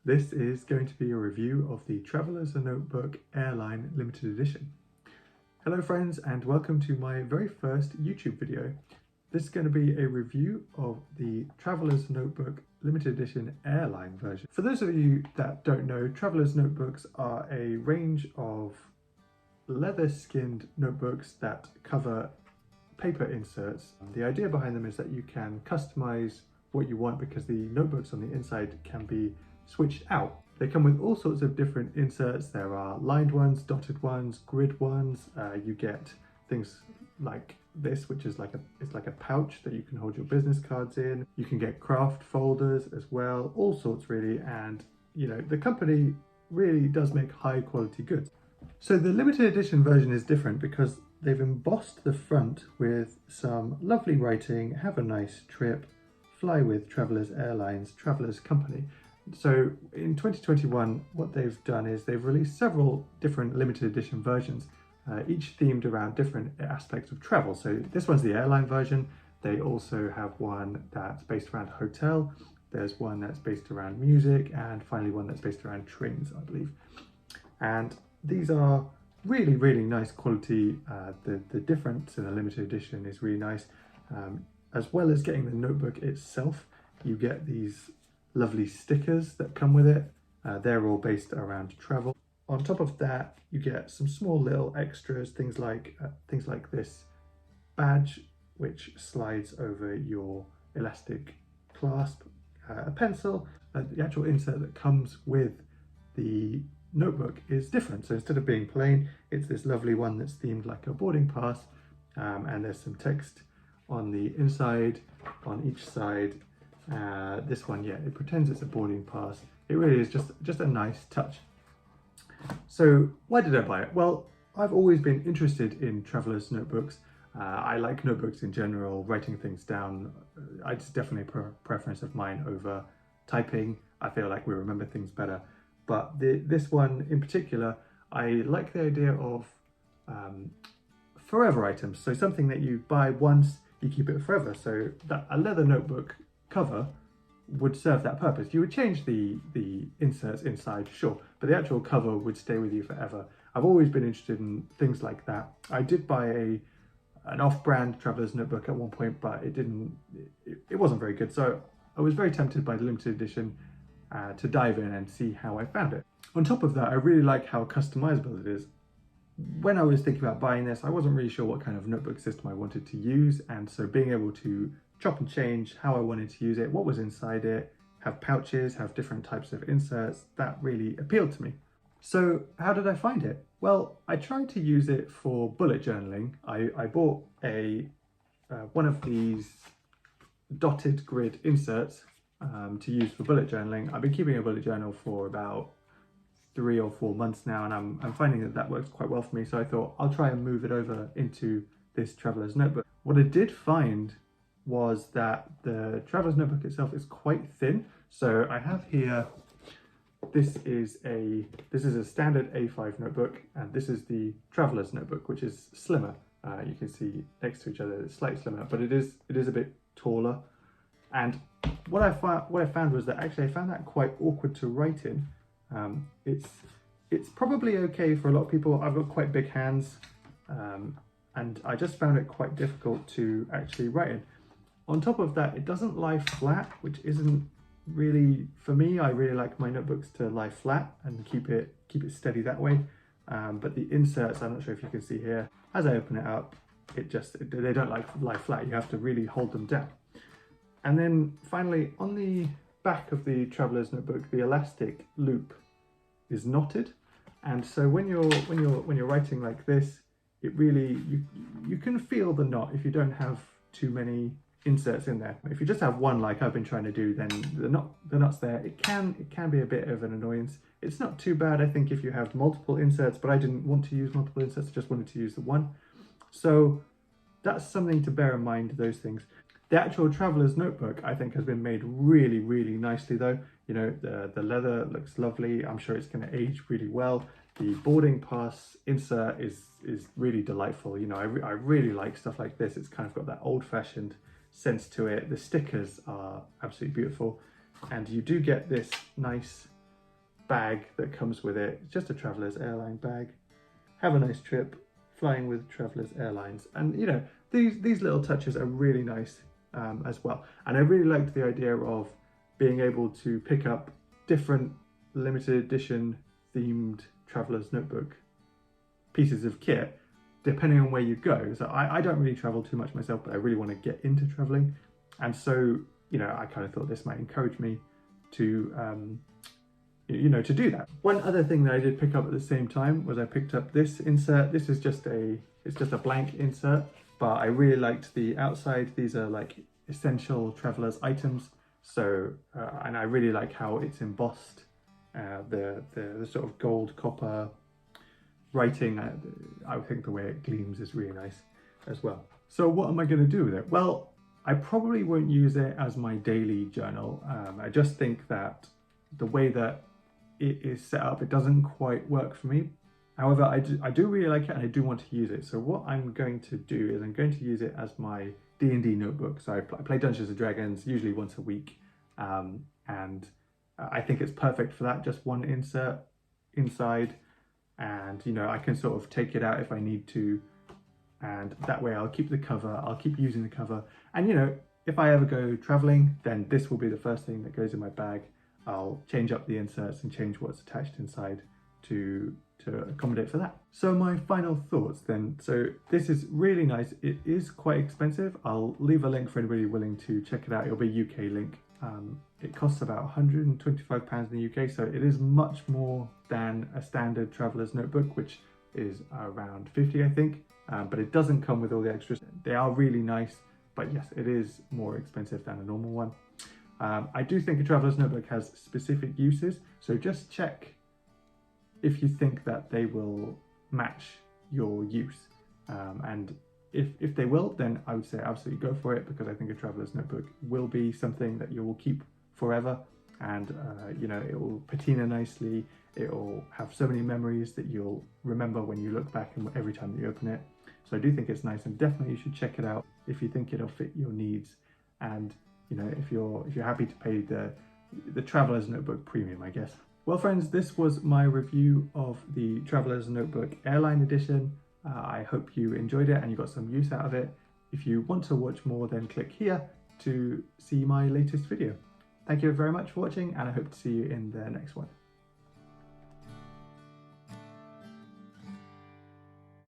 This is going to be a review of the Traveller's Notebook Airline Limited Edition. Hello friends and welcome to my very first YouTube video. This is going to be a review of the Traveller's Notebook Limited Edition Airline version. For those of you that don't know, Traveller's Notebooks are a range of leather-skinned notebooks that cover paper inserts. The idea behind them is that you can customize what you want because the notebooks on the inside can be switched out. They come with all sorts of different inserts. There are lined ones, dotted ones, grid ones. You get things like this, which is it's like a pouch that you can hold your business cards in. You can get craft folders as well, all sorts really. And you know, the company really does make high quality goods. So the limited edition version is different because they've embossed the front with some lovely writing, "Have a nice trip, fly with Travelers Airlines, Travelers Company." So in 2021, what they've done is they've released several different limited edition versions, each themed around different aspects of travel. So this one's the airline version. They also have one that's based around hotel. There's one that's based around music, and finally one that's based around trains, I believe. And these are really, really nice quality. The difference in the limited edition is really nice. As well as getting the notebook itself, you get these lovely stickers that come with it. They're all based around travel. On top of that, you get some small little extras, things like this badge, which slides over your elastic clasp, a pencil. The actual insert that comes with the notebook is different. So instead of being plain, it's this lovely one that's themed like a boarding pass, and there's some text on the inside, on each side. This one, yeah, it pretends it's a boarding pass. It really is just a nice touch. So why did I buy it? Well, I've always been interested in travelers' notebooks. I like notebooks in general, writing things down. It's definitely a preference of mine over typing. I feel like we remember things better. But this one in particular, I like the idea of forever items. So something that you buy once, you keep it forever. So that a leather notebook cover would serve that purpose. You would change the inserts inside, sure, but the actual cover would stay with you forever. I've always been interested in things like that. I did buy an off-brand traveler's notebook at one point, but it wasn't very good. So I was very tempted by the limited edition to dive in and see how I found it. On top of that, I really like how customizable it is. When I was thinking about buying this, I wasn't really sure what kind of notebook system I wanted to use, and so being able to chop and change how I wanted to use it, what was inside it, have pouches, have different types of inserts, that really appealed to me. So how did I find it? Well, I tried to use it for bullet journaling. I bought one of these dotted grid inserts to use for bullet journaling. I've been keeping a bullet journal for about 3 or 4 months now, and I'm finding that works quite well for me. So I thought I'll try and move it over into this traveler's notebook. What I did find was that the traveler's notebook itself is quite thin. So I have here, this is a standard A5 notebook, and this is the traveler's notebook, which is slimmer. You can see next to each other, it's slightly slimmer, but it is a bit taller. And what I found was that actually I found that quite awkward to write in. It's probably okay for a lot of people. I've got quite big hands, and I just found it quite difficult to actually write in. On top of that, it doesn't lie flat, which isn't really for me. I really like my notebooks to lie flat and keep it steady that way. But the inserts, I'm not sure if you can see here, as I open it up, they don't lie flat. You have to really hold them down. And then finally, on the back of the traveler's notebook, the elastic loop is knotted, and so when you're writing like this, it really you can feel the knot if you don't have too many inserts in there. If you just have one, like I've been trying to do, then the knot's there. It can be a bit of an annoyance. It's not too bad, I think, if you have multiple inserts, but I didn't want to use multiple inserts. I just wanted to use the one. So that's something to bear in mind, those things. The actual traveler's notebook, I think, has been made really, really nicely though. You know, the leather looks lovely. I'm sure it's going to age really well. The boarding pass insert is really delightful. You know, I really like stuff like this. It's kind of got that old-fashioned sense to it. The stickers are absolutely beautiful. And you do get this nice bag that comes with it. It's just a Travelers Airline bag. Have a nice trip flying with Travelers Airlines. And you know, these little touches are really nice as well. And I really liked the idea of being able to pick up different limited edition themed Travelers notebook pieces of kit depending on where you go. So I don't really travel too much myself, but I really want to get into traveling. And so, you know, I kind of thought this might encourage me to, you know, to do that. One other thing that I did pick up at the same time was I picked up this insert. This is just it's just a blank insert, but I really liked the outside. These are like essential travelers items. So, and I really like how it's embossed, the sort of gold copper writing. I think the way it gleams is really nice as well. So what am I going to do with it? Well, I probably won't use it as my daily journal. I just think that the way that it is set up, it doesn't quite work for me. However, I do really like it and I do want to use it. So what I'm going to do is I'm going to use it as my D&D notebook. So I play Dungeons and Dragons usually once a week, and I think it's perfect for that. Just one insert inside, and you know, I can sort of take it out if I need to, and that way I'll keep the cover, I'll keep using the cover, and you know, if I ever go traveling, then this will be the first thing that goes in my bag. I'll change up the inserts and change what's attached inside to accommodate for that. So my final thoughts then. So this is really nice. It is quite expensive. I'll leave a link for anybody willing to check it out. It'll be a UK link. It costs about £125 in the UK, so it is much more than a standard traveler's notebook, which is around 50, I think. But it doesn't come with all the extras. They are really nice, but yes, it is more expensive than a normal one. I do think a traveler's notebook has specific uses, so just check if you think that they will match your use. And if they will, then I would say absolutely go for it, because I think a traveler's notebook will be something that you will keep forever, and you know, it will patina nicely. It will have so many memories that you'll remember when you look back and every time that you open it. So I do think it's nice, and definitely you should check it out if you think it'll fit your needs, and you know, if you're happy to pay the traveler's notebook premium, I guess. Well friends, this was my review of the Traveler's Notebook Airline Edition. I hope you enjoyed it and you got some use out of it. If you want to watch more, then click here to see my latest video. Thank you very much for watching, and I hope to see you in the next one.